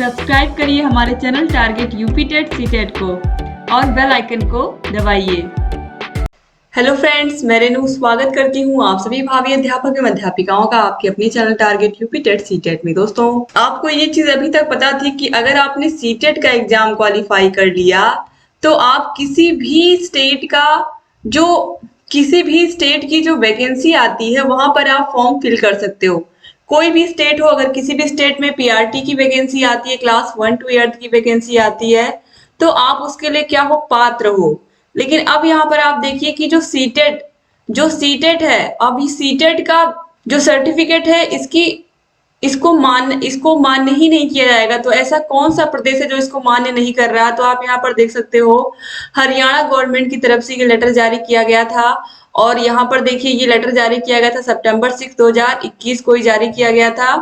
Subscribe करिए हमारे channel target UP TET CTET को और बेल आइकन को दबाइए। हेलो फ्रेंड्स, मैं रेनू स्वागत करती हूँ आप सभी भावी अध्यापक एवं अध्यापिकाओं का आपके अपने channel target UP TET CTET में। दोस्तों, आपको ये चीज अभी तक पता थी कि अगर आपने सीटेट का एग्जाम क्वालिफाई कर लिया तो आप किसी भी स्टेट की जो वैकेंसी आती है वहां पर आप फॉर्म फिल कर सकते हो। कोई भी स्टेट हो, अगर किसी भी स्टेट में पीआरटी की वैकेंसी आती है, क्लास 1 to 8 की वैकेंसी आती है, तो आप उसके लिए क्या हो, पात्र हो। लेकिन अब यहाँ पर आप देखिए कि जो सीटेट है, अब सीटेट का जो सर्टिफिकेट है इसको मान्य ही नहीं किया जाएगा। तो ऐसा कौन सा प्रदेश है जो इसको मान्य नहीं कर रहा? तो आप यहाँ पर देख सकते हो, हरियाणा गवर्नमेंट की तरफ से ये लेटर जारी किया गया था। और यहाँ पर देखिए, ये लेटर जारी किया गया था सितंबर 6 2021 को ही जारी किया गया था।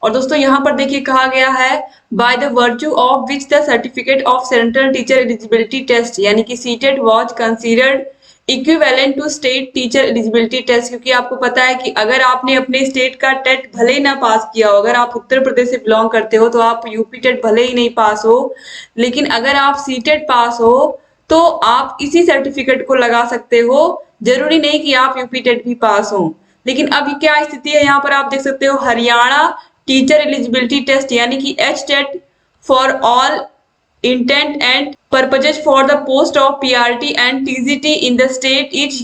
और दोस्तों, यहाँ पर देखिए कहा गया है, by the virtue of which the certificate of central teacher eligibility test यानी कि CTET was considered equivalent to state teacher eligibility test. क्योंकि आपको पता है कि अगर आपने अपने स्टेट का टेट भले ही ना पास किया हो, अगर आप उत्तर प्रदेश से बिलोंग करते हो तो आप यूपी टेट भले ही नहीं पास हो, लेकिन अगर आप सीटेट पास हो तो आप इसी सर्टिफिकेट को लगा सकते हो। जरूरी नहीं कि आप यूपी टेट भी पास हो। लेकिन अभी क्या स्थिति है, यहाँ पर आप देख सकते हो, हरियाणा टीचर एलिजिबिलिटी टेस्ट यानी कि H TET for all intent and purposes for the post of PRT and TGT in the state is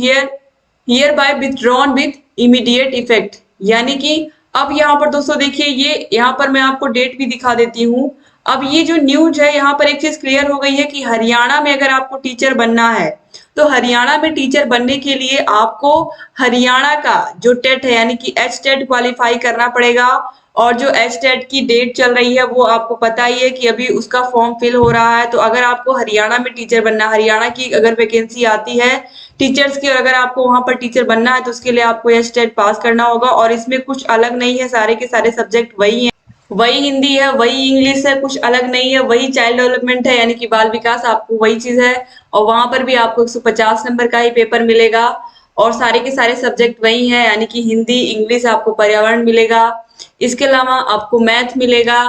hereby withdrawn with immediate effect। यानी कि अब यहाँ पर दोस्तों देखिए, ये यहाँ पर मैं आपको डेट भी दिखा देती हूँ। अब ये जो न्यूज है, यहाँ पर एक चीज क्लियर हो गई है कि हरियाणा में अगर आपको टीचर बनना है तो हरियाणा में टीचर बनने के लिए आपको हरियाणा का जो टेट है यानी कि एच टेट क्वालिफाई करना पड़ेगा। और जो एच टेट की डेट चल रही है वो आपको पता ही है कि अभी उसका फॉर्म फिल हो रहा है। तो अगर आपको हरियाणा में टीचर बनना, हरियाणा की अगर वैकेंसी आती है टीचर्स की, और अगर आपको वहां पर टीचर बनना है तो उसके लिए आपको एच टेट पास करना होगा। और इसमें कुछ अलग नहीं है, सारे के सारे सब्जेक्ट वही है, वही हिंदी है, वही इंग्लिश है, कुछ अलग नहीं है, वही चाइल्ड डेवलपमेंट है यानी कि बाल विकास, आपको वही चीज है। और वहां पर भी आपको 150 नंबर का ही पेपर मिलेगा और सारे के सारे सब्जेक्ट वही है यानी कि हिंदी, इंग्लिश, आपको पर्यावरण मिलेगा, इसके अलावा आपको मैथ मिलेगा,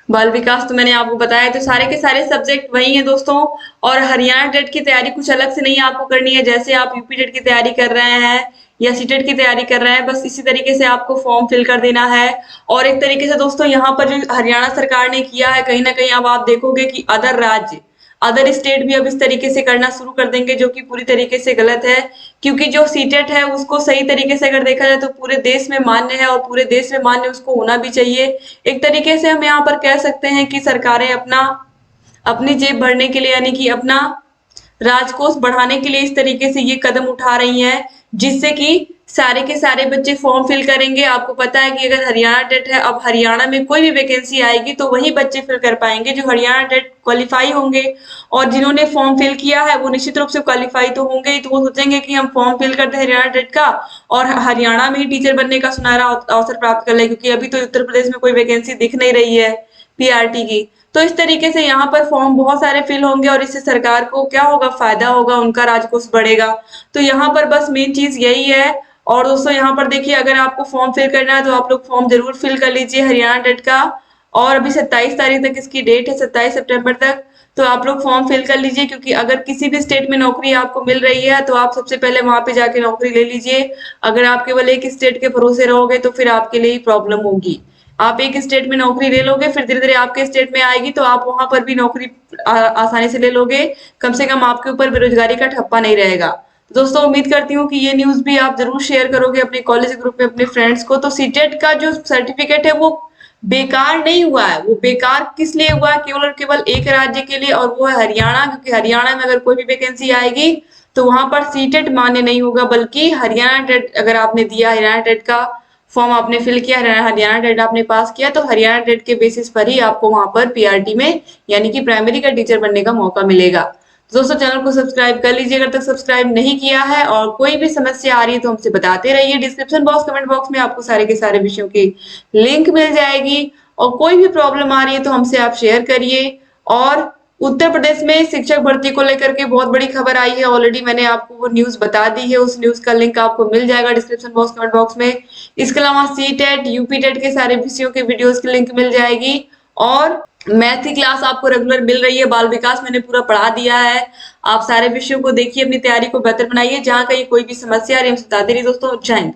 बाल विकास तो मैंने आपको बताया। तो सारे के सारे सब्जेक्ट वही हैं दोस्तों। और हरियाणा टेट की तैयारी कुछ अलग से नहीं आपको करनी है, जैसे आप यूपी टेट की तैयारी कर रहे हैं या सीटेट की तैयारी कर रहे हैं, बस इसी तरीके से आपको फॉर्म फिल कर देना है। और एक तरीके से दोस्तों, यहाँ पर जो हरियाणा सरकार ने किया है, कहीं ना कहीं अब आप देखोगे कि अदर स्टेट भी अब इस तरीके से करना शुरू कर देंगे, जो कि पूरी तरीके से गलत है। क्योंकि जो सीटेट है उसको सही तरीके से अगर देखा जाए तो पूरे देश में मान्य है और पूरे देश में मान्य उसको होना भी चाहिए। एक तरीके से हम यहाँ पर कह सकते हैं कि सरकारें अपनी जेब भरने के लिए यानी कि अपना राजकोष बढ़ाने के लिए इस तरीके से ये कदम उठा रही हैं, जिससे कि सारे के सारे बच्चे फॉर्म फिल करेंगे। आपको पता है कि अगर हरियाणा टेट है, अब हरियाणा में कोई भी वैकेंसी आएगी तो वही बच्चे फिल कर पाएंगे जो हरियाणा टेट क्वालिफाई होंगे। और जिन्होंने फॉर्म फिल किया है वो निश्चित रूप से क्वालिफाई तो होंगे ही, तो वो सोचेंगे कि हम फॉर्म फिल करते हैं हरियाणा टेट का और हरियाणा में ही टीचर बनने का सुनहरा अवसर प्राप्त कर ले, क्योंकि अभी तो उत्तर प्रदेश में कोई वैकेंसी दिख नहीं रही है पीआरटी की। तो इस तरीके से यहाँ पर फॉर्म बहुत सारे फिल होंगे और इससे सरकार को क्या होगा, फायदा होगा, उनका राजकोष बढ़ेगा। तो यहाँ पर बस मेन चीज यही है। और दोस्तों, यहाँ पर देखिए, अगर आपको फॉर्म फिल करना है तो आप लोग फॉर्म जरूर फिल कर लीजिए हरियाणा टेट का। और अभी 27 तारीख तक इसकी डेट है, 27 सितंबर तक। तो आप लोग फॉर्म फिल कर लीजिए, क्योंकि अगर किसी भी स्टेट में नौकरी आपको मिल रही है तो आप सबसे पहले वहां पे जाके नौकरी ले लीजिए। अगर आप केवल एक स्टेट के भरोसे रहोगे तो फिर आपके लिए ही प्रॉब्लम होगी। आप एक स्टेट में नौकरी ले लोगे, फिर धीरे धीरे आपके स्टेट में आएगी तो आप वहां पर भी नौकरी आसानी से ले लोगे। कम से कम आपके ऊपर बेरोजगारी का ठप्पा नहीं रहेगा। तो दोस्तों, उम्मीद करती हूँ कि ये न्यूज भी आप जरूर शेयर करोगे अपने कॉलेज ग्रुप में अपने फ्रेंड्स को। तो सीटेट का जो सर्टिफिकेट है वो बेकार नहीं हुआ है। वो बेकार किस लिए हुआ है? केवल और केवल एक राज्य के लिए, और वो है हरियाणा। क्योंकि हरियाणा में अगर कोई भी वैकेंसी आएगी तो वहां पर सीटेट मान्य नहीं होगा, बल्कि हरियाणा टेट अगर आपने दिया, हरियाणा टेट का फॉर्म आपने फिल किया, हरियाणा टेट आपने पास किया, तो हरियाणा टेट के बेसिस पर ही आपको वहां पर पीआरटी में यानी कि प्राइमरी का टीचर बनने का मौका मिलेगा। तो दोस्तों, चैनल को सब्सक्राइब कर लीजिए अगर तक सब्सक्राइब नहीं किया है। और कोई भी समस्या आ रही है तो हमसे बताते रहिए। डिस्क्रिप्शन बॉक्स, कमेंट बॉक्स में आपको सारे के सारे विषयों की लिंक मिल जाएगी। और कोई भी प्रॉब्लम आ रही है तो हमसे आप शेयर करिए। और उत्तर प्रदेश में शिक्षक भर्ती को लेकर के बहुत बड़ी खबर आई है, ऑलरेडी मैंने आपको वो न्यूज बता दी है। उस न्यूज का लिंक आपको मिल जाएगा डिस्क्रिप्शन बॉक्स, कमेंट बॉक्स में। इसके अलावा सी टेट, यूपी टेट के सारे विषयों के वीडियोस की लिंक मिल जाएगी। और मैथ की क्लास आपको रेगुलर मिल रही है, बाल विकास मैंने पूरा पढ़ा दिया है। आप सारे विषयों को देखिए, अपनी तैयारी को बेहतर बनाइए। जहाँ कहीं कोई भी समस्या आ रही है, हमसे बताते रहिए दोस्तों। जय हिंद।